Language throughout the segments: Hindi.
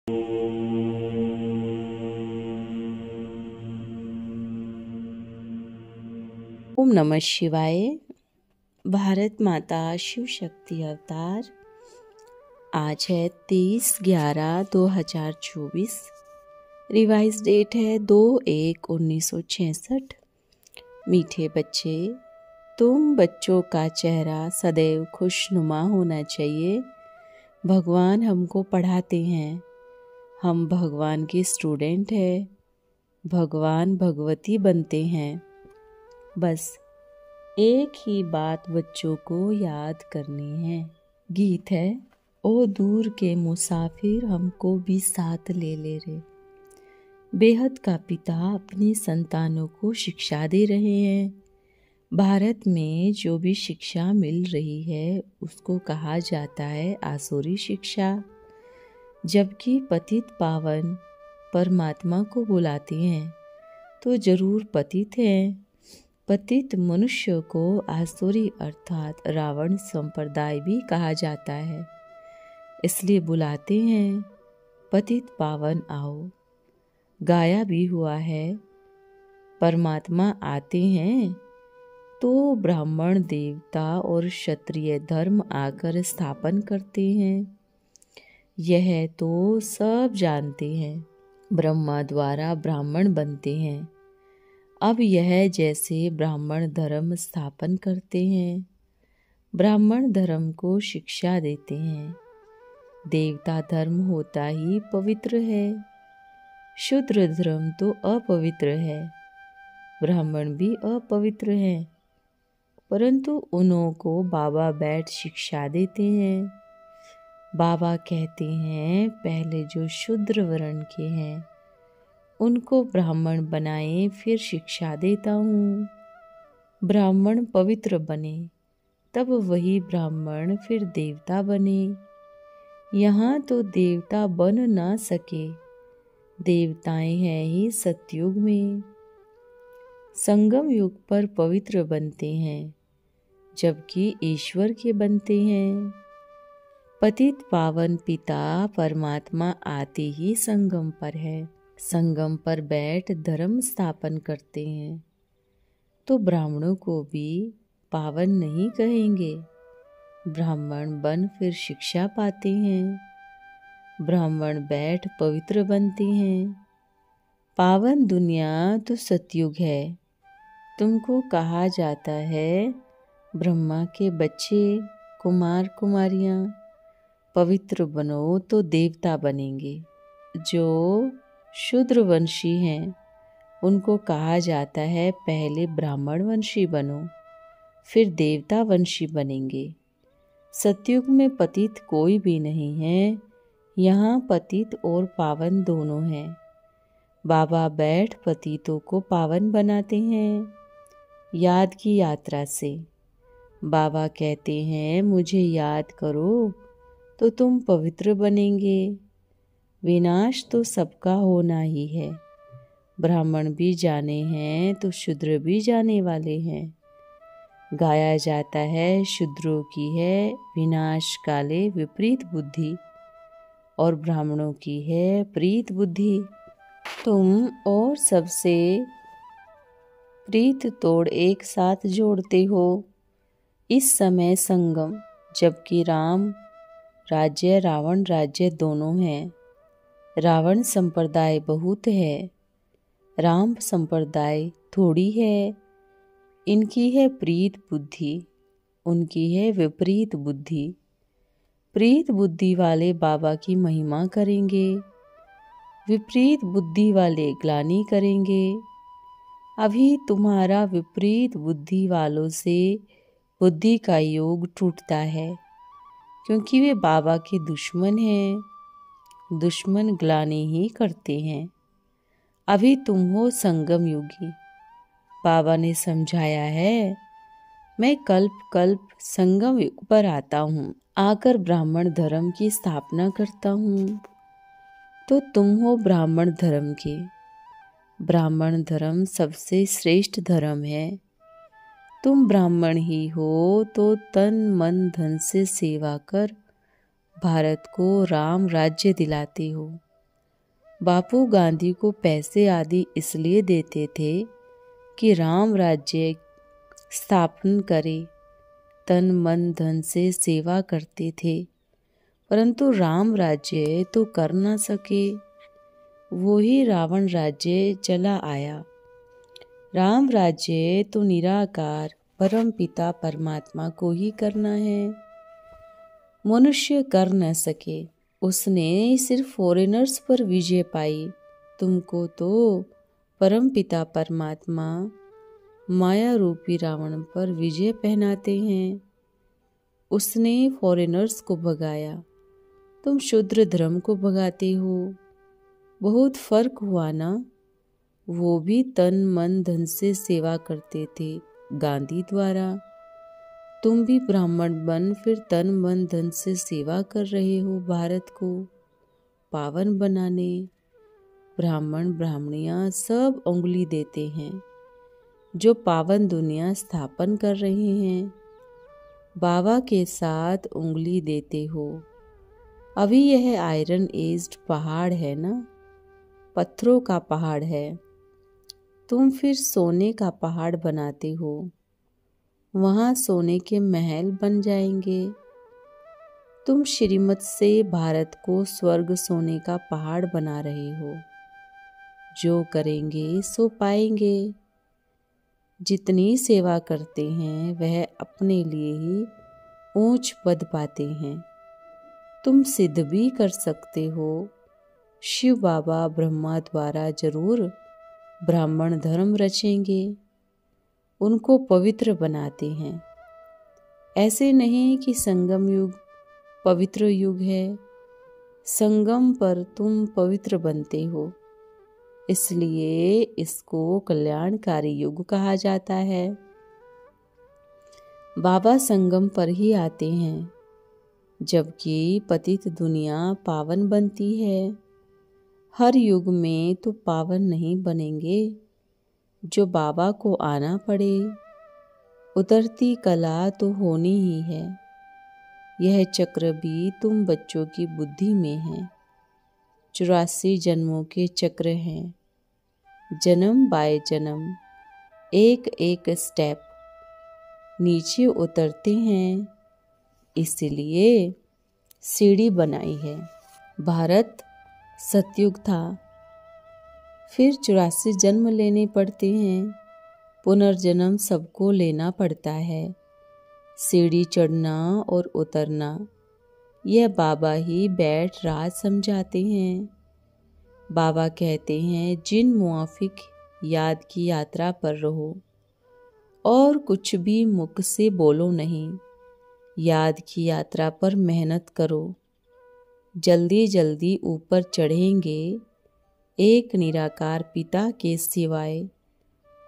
ओम नमः शिवाय। भारत माता शिव शक्ति अवतार। आज है 23/11/2024। रिवाइज डेट है 2/1/1966। मीठे बच्चे, तुम बच्चों का चेहरा सदैव खुशनुमा होना चाहिए। भगवान हमको पढ़ाते हैं, हम भगवान के स्टूडेंट हैं। भगवान भगवती बनते हैं। बस एक ही बात बच्चों को याद करनी है। गीत है, ओ दूर के मुसाफिर हमको भी साथ ले ले रे। बेहद का पिता अपनी संतानों को शिक्षा दे रहे हैं। भारत में जो भी शिक्षा मिल रही है उसको कहा जाता है आसुरी शिक्षा। जबकि पतित पावन परमात्मा को बुलाते हैं तो जरूर पतित हैं। पतित मनुष्य को आसुरी अर्थात रावण संप्रदाय भी कहा जाता है, इसलिए बुलाते हैं पतित पावन आओ। गाया भी हुआ है, परमात्मा आते हैं तो ब्राह्मण देवता और क्षत्रिय धर्म आकर स्थापन करते हैं। यह तो सब जानते हैं, ब्रह्मा द्वारा ब्राह्मण बनते हैं। अब यह जैसे ब्राह्मण धर्म स्थापन करते हैं, ब्राह्मण धर्म को शिक्षा देते हैं। देवता धर्म होता ही पवित्र है, शूद्र धर्म तो अपवित्र है। ब्राह्मण भी अपवित्र है, परंतु उन्हों को बाबा बैठ शिक्षा देते हैं। बाबा कहते हैं पहले जो शूद्र वर्ण के हैं उनको ब्राह्मण बनाए, फिर शिक्षा देता हूँ। ब्राह्मण पवित्र बने तब वही ब्राह्मण फिर देवता बने। यहाँ तो देवता बन ना सके, देवताएं हैं ही सतयुग में। संगम युग पर पवित्र बनते हैं, जबकि ईश्वर के बनते हैं। पतित पावन पिता परमात्मा आते ही संगम पर है। संगम पर बैठ धर्म स्थापन करते हैं तो ब्राह्मणों को भी पावन नहीं कहेंगे। ब्राह्मण बन फिर शिक्षा पाते हैं, ब्राह्मण बैठ पवित्र बनते हैं। पावन दुनिया तो सतयुग है। तुमको कहा जाता है ब्रह्मा के बच्चे, कुमार कुमारियां, पवित्र बनो तो देवता बनेंगे। जो शूद्रवंशी हैं उनको कहा जाता है पहले ब्राह्मण वंशी बनो फिर देवता वंशी बनेंगे। सतयुग में पतित कोई भी नहीं है, यहाँ पतित और पावन दोनों हैं। बाबा बैठ पतितों को पावन बनाते हैं याद की यात्रा से। बाबा कहते हैं मुझे याद करो तो तुम पवित्र बनेंगे। विनाश तो सबका होना ही है, ब्राह्मण भी जाने हैं तो शूद्र भी जाने वाले हैं। गाया जाता है शूद्रों की है विनाश काले विपरीत बुद्धि और ब्राह्मणों की है प्रीत बुद्धि। तुम और सबसे प्रीत तोड़ एक साथ जोड़ते हो। इस समय संगम, जबकि राम राज्य रावण राज्य दोनों हैं। रावण संप्रदाय बहुत है, राम संप्रदाय थोड़ी है। इनकी है प्रीत बुद्धि, उनकी है विपरीत बुद्धि। प्रीत बुद्धि वाले बाबा की महिमा करेंगे, विपरीत बुद्धि वाले ग्लानि करेंगे। अभी तुम्हारा विपरीत बुद्धि वालों से बुद्धि का योग टूटता है, क्योंकि वे बाबा के दुश्मन हैं। दुश्मन ग्लानि ही करते हैं। अभी तुम हो संगम युगी। बाबा ने समझाया है मैं कल्प कल्प संगम युग पर आता हूँ, आकर ब्राह्मण धर्म की स्थापना करता हूँ। तो तुम हो ब्राह्मण धर्म के। ब्राह्मण धर्म सबसे श्रेष्ठ धर्म है। तुम ब्राह्मण ही हो तो तन मन धन से सेवा कर भारत को राम राज्य दिलाते हो। बापू गांधी को पैसे आदि इसलिए देते थे कि राम राज्य स्थापन करे, तन मन धन से सेवा करते थे, परंतु राम राज्य तो कर न सके। वो ही रावण राज्य चला आया। राम राज्य तो निराकार परम पिता परमात्मा को ही करना है, मनुष्य कर न सके। उसने सिर्फ फॉरेनर्स पर विजय पाई, तुमको तो परम पिता परमात्मा माया रूपी रावण पर विजय पहनाते हैं। उसने फॉरेनर्स को भगाया, तुम शूद्र धर्म को भगाते हो। बहुत फर्क हुआ ना। वो भी तन मन धन से सेवा करते थे गांधी द्वारा, तुम भी ब्राह्मण बन फिर तन मन धन से सेवा कर रहे हो भारत को पावन बनाने। ब्राह्मण ब्राह्मणियाँ सब उंगली देते हैं जो पावन दुनिया स्थापन कर रहे हैं। बाबा के साथ उंगली देते हो। अभी यह आयरन एज्ड पहाड़ है ना, पत्थरों का पहाड़ है, तुम फिर सोने का पहाड़ बनाते हो। वहाँ सोने के महल बन जाएंगे। तुम श्रीमत से भारत को स्वर्ग सोने का पहाड़ बना रहे हो। जो करेंगे सो पाएंगे। जितनी सेवा करते हैं वह अपने लिए ही ऊंच पद पाते हैं। तुम सिद्ध भी कर सकते हो। शिव बाबा ब्रह्मा द्वारा जरूर ब्राह्मण धर्म रचेंगे, उनको पवित्र बनाते हैं। ऐसे नहीं कि संगम युग पवित्र युग है, संगम पर तुम पवित्र बनते हो, इसलिए इसको कल्याणकारी युग कहा जाता है। बाबा संगम पर ही आते हैं, जबकि पतित दुनिया पावन बनती है। हर युग में तो पावन नहीं बनेंगे, जो बाबा को आना पड़े। उतरती कला तो होनी ही है। यह चक्र भी तुम बच्चों की बुद्धि में है। 84 जन्मों के चक्र हैं। जन्म बाय जन्म एक एक स्टेप नीचे उतरते हैं, इसलिए सीढ़ी बनाई है। भारत सतयुग था, फिर 84 जन्म लेने पड़ते हैं। पुनर्जन्म सबको लेना पड़ता है। सीढ़ी चढ़ना और उतरना यह बाबा ही बैठ राज समझाते हैं। बाबा कहते हैं जिन मुआफिक याद की यात्रा पर रहो और कुछ भी मुख से बोलो नहीं। याद की यात्रा पर मेहनत करो, जल्दी जल्दी ऊपर चढ़ेंगे। एक निराकार पिता के सिवाय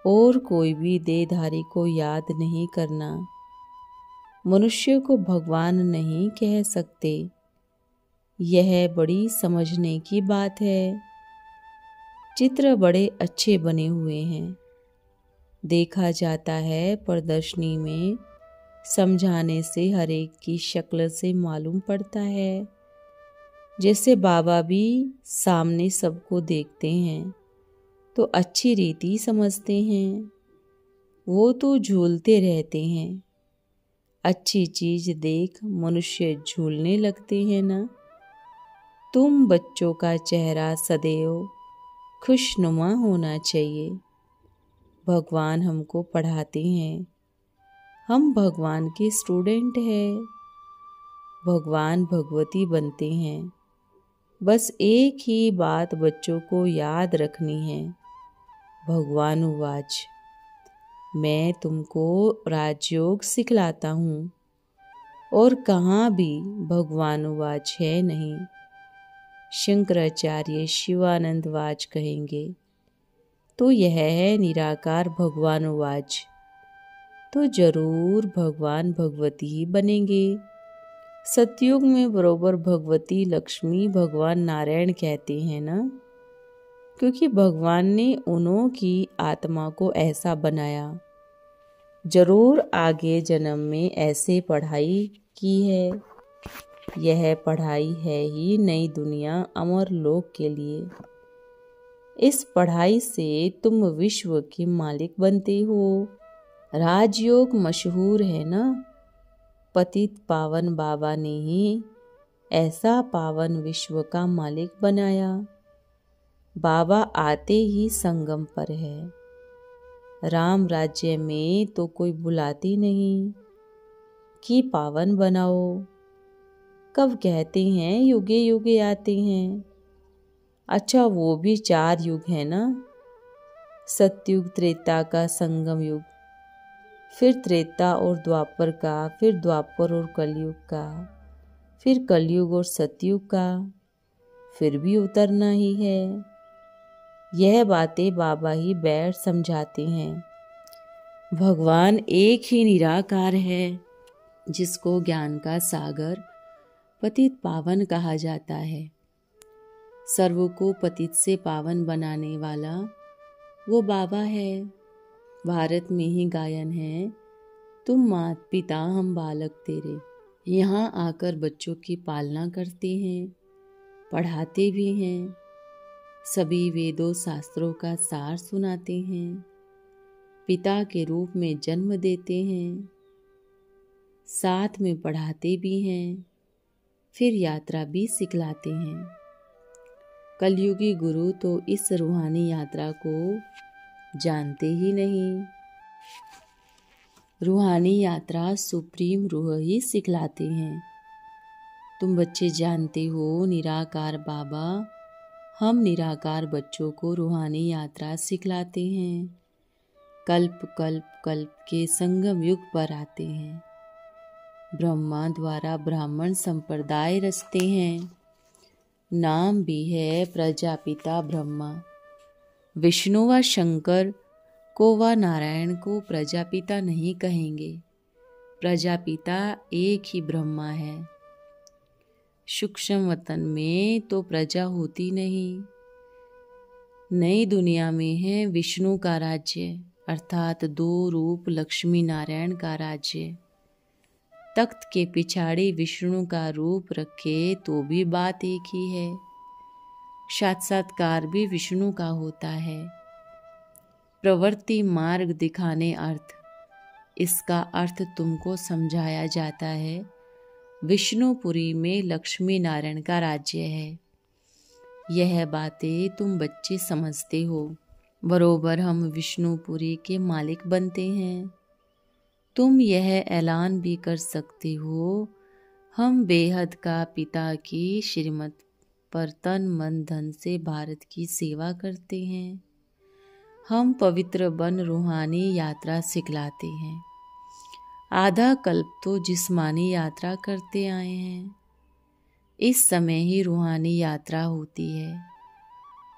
और कोई भी देहधारी को याद नहीं करना। मनुष्य को भगवान नहीं कह सकते, यह बड़ी समझने की बात है। चित्र बड़े अच्छे बने हुए हैं, देखा जाता है प्रदर्शनी में, समझाने से हर एक की शक्ल से मालूम पड़ता है। जैसे बाबा भी सामने सबको देखते हैं तो अच्छी रीति समझते हैं। वो तो झूलते रहते हैं। अच्छी चीज देख मनुष्य झूलने लगते हैं ना। तुम बच्चों का चेहरा सदैव खुशनुमा होना चाहिए। भगवान हमको पढ़ाते हैं, हम भगवान के स्टूडेंट हैं। भगवान भगवती बनते हैं। बस एक ही बात बच्चों को याद रखनी है। भगवान उवाच, मैं तुमको राजयोग सिखलाता हूँ और कहाँ भी भगवान उवाच है नहीं। शंकराचार्य शिवानंद वाच कहेंगे तो यह है निराकार भगवान उवाच, तो जरूर भगवान भगवती ही बनेंगे। सतयुग में बरोबर भगवती लक्ष्मी भगवान नारायण कहते हैं ना, क्योंकि भगवान ने उन्हों की आत्मा को ऐसा बनाया। जरूर आगे जन्म में ऐसे पढ़ाई की है। यह पढ़ाई है ही नई दुनिया अमर लोक के लिए। इस पढ़ाई से तुम विश्व के मालिक बनते हो। राजयोग मशहूर है ना, पतित पावन बाबा ने ही ऐसा पावन विश्व का मालिक बनाया। बाबा आते ही संगम पर है। राम राज्य में तो कोई बुलाती नहीं कि पावन बनाओ। कब कहते हैं युगे युगे आते हैं। अच्छा, वो भी 4 युग है ना, सतयुग, त्रेता का संगम युग, फिर त्रेता और द्वापर का, फिर द्वापर और कलयुग का, फिर कलयुग और सतयुग का, फिर भी उतरना ही है। यह बातें बाबा ही बैठ समझाते हैं। भगवान एक ही निराकार है, जिसको ज्ञान का सागर पतित पावन कहा जाता है। सर्व को पतित से पावन बनाने वाला वो बाबा है। भारत में ही गायन है, तुम मात पिता हम बालक तेरे। यहाँ आकर बच्चों की पालना करते हैं, पढ़ाते भी हैं, सभी वेदों शास्त्रों का सार सुनाते हैं, पिता के रूप में जन्म देते हैं, साथ में पढ़ाते भी हैं, फिर यात्रा भी सिखलाते हैं। कलयुगी गुरु तो इस रूहानी यात्रा को जानते ही नहीं। रूहानी यात्रा सुप्रीम रूह ही सिखलाते हैं। तुम बच्चे जानते हो, निराकार बाबा हम निराकार बच्चों को रूहानी यात्रा सिखलाते हैं। कल्प कल्प कल्प के संगम युग पर आते हैं। ब्रह्मा द्वारा ब्राह्मण संप्रदाय रचते हैं। नाम भी है प्रजापिता ब्रह्मा। विष्णु व शंकर को व नारायण को प्रजापिता नहीं कहेंगे। प्रजापिता एक ही ब्रह्मा है। सूक्ष्म वतन में तो प्रजा होती नहीं। नई दुनिया में है विष्णु का राज्य, अर्थात 2 रूप लक्ष्मी नारायण का राज्य। तख्त के पिछाड़ी विष्णु का रूप रखे तो भी बात एक ही है। साक्षात्कार भी विष्णु का होता है। प्रवृत्ति मार्ग दिखाने अर्थ, इसका अर्थ तुमको समझाया जाता है। विष्णुपुरी में लक्ष्मी नारायण का राज्य है। यह बातें तुम बच्चे समझते हो। बरोबर हम विष्णुपुरी के मालिक बनते हैं। तुम यह ऐलान भी कर सकते हो, हम बेहद का पिता की श्रीमत पर तन मन धन से भारत की सेवा करते हैं। हम पवित्र बन रूहानी यात्रा सिखलाते हैं। आधा कल्प तो जिस्मानी यात्रा करते आए हैं। इस समय ही रूहानी यात्रा होती है।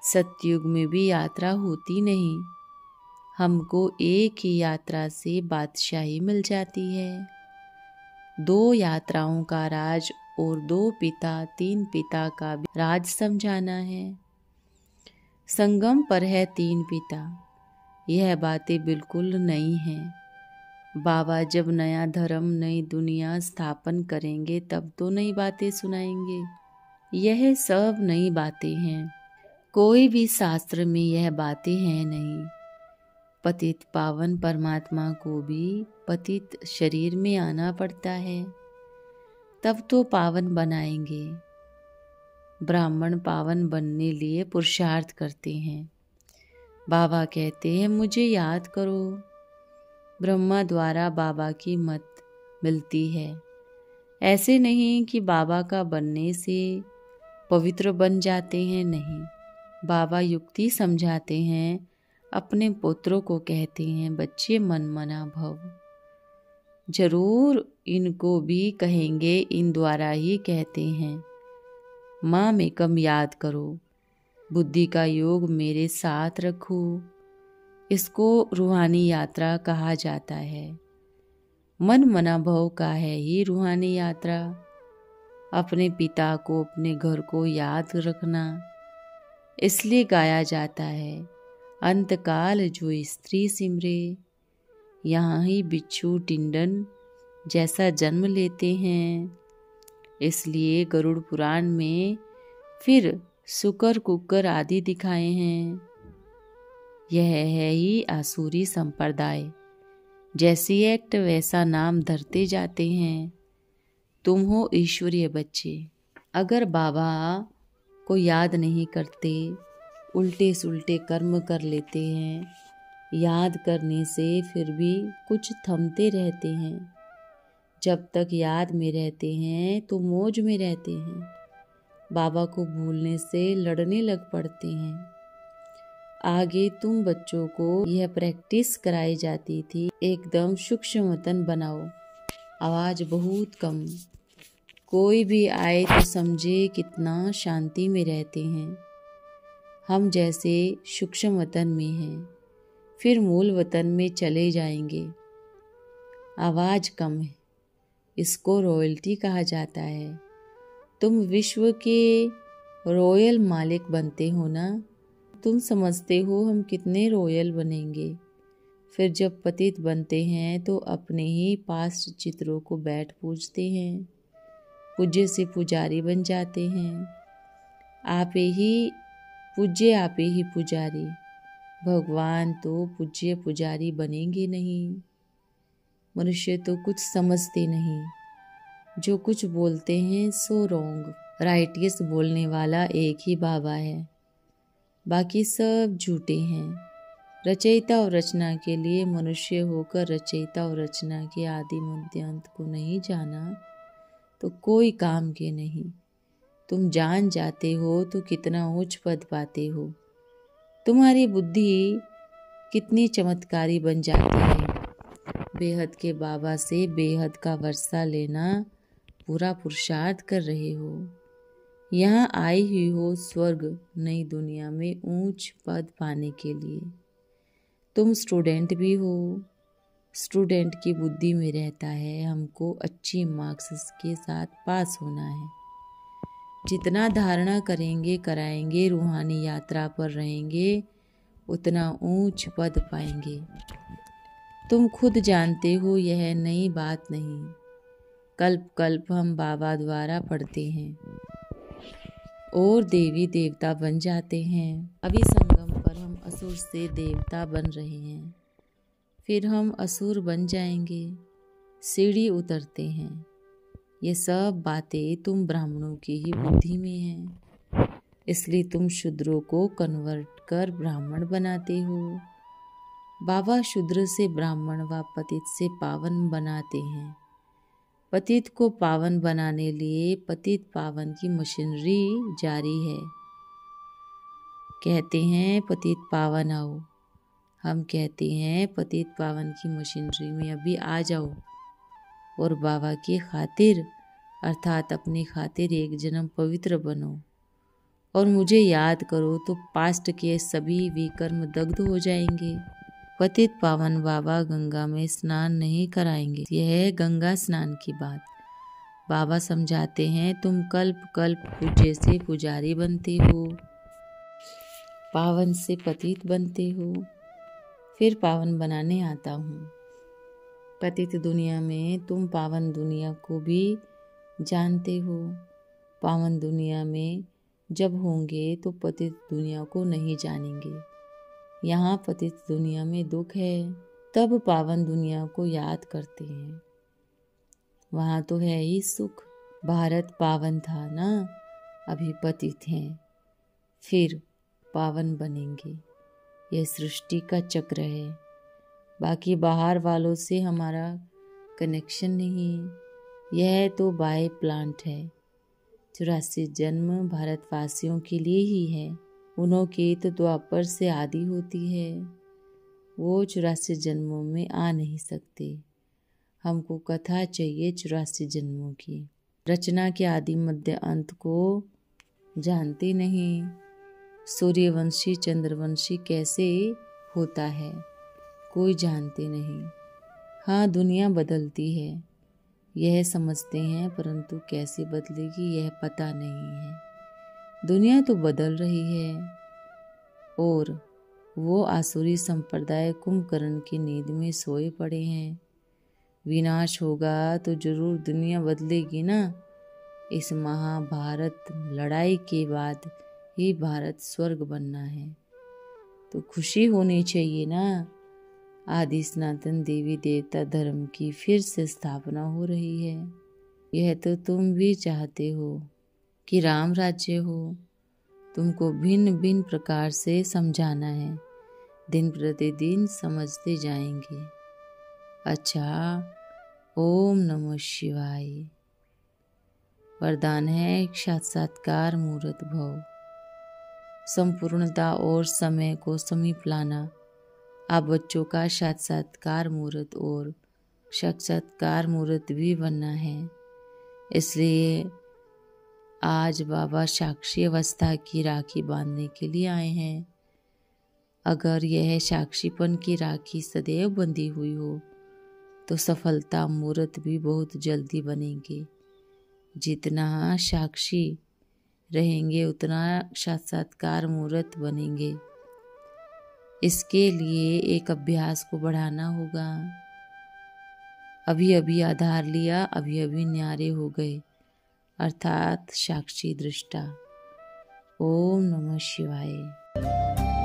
सतयुग में भी यात्रा होती नहीं। हमको एक ही यात्रा से बादशाही मिल जाती है। 2 यात्राओं का राज और 2 पिता 3 पिता का भी राज समझाना है। संगम पर है 3 पिता। यह बातें बिल्कुल नई हैं। बाबा जब नया धर्म नई दुनिया स्थापन करेंगे तब तो नई बातें सुनाएंगे। यह सब नई बातें हैं। कोई भी शास्त्र में यह बातें हैं नहीं। पतित पावन परमात्मा को भी पतित शरीर में आना पड़ता है, तब तो पावन बनाएंगे। ब्राह्मण पावन बनने लिए पुरुषार्थ करते हैं। बाबा कहते हैं मुझे याद करो। ब्रह्मा द्वारा बाबा की मत मिलती है। ऐसे नहीं कि बाबा का बनने से पवित्र बन जाते हैं, नहीं। बाबा युक्ति समझाते हैं। अपने पुत्रों को कहते हैं बच्चे मन मना भव। जरूर इनको भी कहेंगे, इन द्वारा ही कहते हैं। माँ में कम याद करो, बुद्धि का योग मेरे साथ रखो। इसको रूहानी यात्रा कहा जाता है। मन मना भव का है ही रूहानी यात्रा। अपने पिता को अपने घर को याद रखना इसलिए गाया जाता है। अंतकाल जो स्त्री सिमरे, यहाँ ही बिच्छू टिंडन जैसा जन्म लेते हैं। इसलिए गरुड़ पुराण में फिर सुकर कुकर आदि दिखाए हैं। यह है ही आसुरी संप्रदाय। जैसी एक्ट वैसा नाम धरते जाते हैं। तुम हो ईश्वरीय बच्चे। अगर बाबा को याद नहीं करते, उल्टे सुल्टे कर्म कर लेते हैं, याद करने से फिर भी कुछ थमते रहते हैं। जब तक याद में रहते हैं तो मौज में रहते हैं। बाबा को भूलने से लड़ने लग पड़ते हैं। आगे तुम बच्चों को यह प्रैक्टिस कराई जाती थी, एकदम सूक्ष्म वतन बनाओ, आवाज बहुत कम, कोई भी आए तो समझे कितना शांति में रहते हैं। हम जैसे सूक्ष्म वतन में हैं, फिर मूल वतन में चले जाएंगे। आवाज कम है, इसको रॉयल्टी कहा जाता है। तुम विश्व के रॉयल मालिक बनते हो ना। तुम समझते हो हम कितने रॉयल बनेंगे। फिर जब पतित बनते हैं तो अपने ही पास्ट चित्रों को बैठ पूजते हैं, पूज्य से पुजारी बन जाते हैं। आपे ही पूज्य, आपे ही पुजारी। भगवान तो पूज्य पुजारी बनेंगे नहीं। मनुष्य तो कुछ समझते नहीं, जो कुछ बोलते हैं सो रॉन्ग। राइटियस बोलने वाला एक ही बाबा है, बाकी सब झूठे हैं। रचयिता और रचना के लिए मनुष्य होकर रचयिता और रचना के आदि मध्य अंत को नहीं जाना तो कोई काम के नहीं। तुम जान जाते हो तो कितना उच्च पद पाते हो। तुम्हारी बुद्धि कितनी चमत्कारी बन जाती है। बेहद के बाबा से बेहद का वर्षा लेना पूरा पुरुषार्थ कर रहे हो। यहाँ आई हुई हो स्वर्ग नई दुनिया में ऊंच पद पाने के लिए। तुम स्टूडेंट भी हो। स्टूडेंट की बुद्धि में रहता है हमको अच्छी मार्क्स के साथ पास होना है। जितना धारणा करेंगे कराएंगे, रूहानी यात्रा पर रहेंगे, उतना ऊंच पद पाएंगे। तुम खुद जानते हो यह नई बात नहीं। कल्प कल्प हम बाबा द्वारा पढ़ते हैं और देवी देवता बन जाते हैं। अभी संगम पर हम असुर से देवता बन रहे हैं, फिर हम असुर बन जाएंगे, सीढ़ी उतरते हैं। ये सब बातें तुम ब्राह्मणों की ही बुद्धि में हैं, इसलिए तुम शूद्रों को कन्वर्ट कर ब्राह्मण बनाते हो। बाबा शूद्र से ब्राह्मण व पतित से पावन बनाते हैं। पतित को पावन बनाने लिए पतित पावन की मशीनरी जारी है। कहते हैं पतित पावन आओ, हम कहते हैं पतित पावन की मशीनरी में अभी आ जाओ और बाबा की खातिर अर्थात अपनी खातिर एक जन्म पवित्र बनो और मुझे याद करो तो पास्ट के सभी विकर्म दग्ध हो जाएंगे। पतित पावन बाबा गंगा में स्नान नहीं कराएंगे। यह है गंगा स्नान की बात। बाबा समझाते हैं तुम कल्प कल्प पूज्य से पुजारी बनते हो, पावन से पतित बनते हो, फिर पावन बनाने आता हूँ। पतित दुनिया में तुम पावन दुनिया को भी जानते हो। पावन दुनिया में जब होंगे तो पतित दुनिया को नहीं जानेंगे। यहाँ पतित दुनिया में दुख है, तब पावन दुनिया को याद करते हैं। वहाँ तो है ही सुख। भारत पावन था ना, अभी पतित हैं, फिर पावन बनेंगे। यह सृष्टि का चक्र है। बाकी बाहर वालों से हमारा कनेक्शन नहीं, यह तो बाय प्लांट है। 84 जन्म भारतवासियों के लिए ही है। उन्हों की तो द्वापर से आदि होती है, वो 84 जन्मों में आ नहीं सकते। हमको कथा चाहिए 84 जन्मों की। रचना के आदि मध्य अंत को जानते नहीं। सूर्यवंशी चंद्रवंशी कैसे होता है कोई जानते नहीं। हाँ, दुनिया बदलती है यह समझते हैं, परंतु कैसे बदलेगी यह पता नहीं है। दुनिया तो बदल रही है और वो आसुरी संप्रदाय कुंभकर्ण की नींद में सोए पड़े हैं। विनाश होगा तो जरूर दुनिया बदलेगी ना। इस महाभारत लड़ाई के बाद ही भारत स्वर्ग बनना है। तो खुशी होनी चाहिए ना। आदि सनातन देवी देवता धर्म की फिर से स्थापना हो रही है। यह तो तुम भी चाहते हो कि राम राज्य हो। तुमको भिन्न भिन्न प्रकार से समझाना है, दिन प्रतिदिन समझते जाएंगे। अच्छा, ओम नमः शिवाय। वरदान है साक्षात्कार मूर्त भव। संपूर्णता और समय को समीप लाना। आप बच्चों का साक्षात्कार मूर्त और साक्षात्कार मूर्त भी बनना है। इसलिए आज बाबा साक्षी अवस्था की राखी बांधने के लिए आए हैं। अगर यह साक्षीपन की राखी सदैव बंधी हुई हो तो सफलता मूर्त भी बहुत जल्दी बनेंगे। जितना साक्षी रहेंगे उतना साक्षात्कार मूर्त बनेंगे। इसके लिए एक अभ्यास को बढ़ाना होगा। अभी अभी आधार लिया, अभी अभी न्यारे हो गए, अर्थात साक्षी दृष्टा। ओम नमः शिवाय।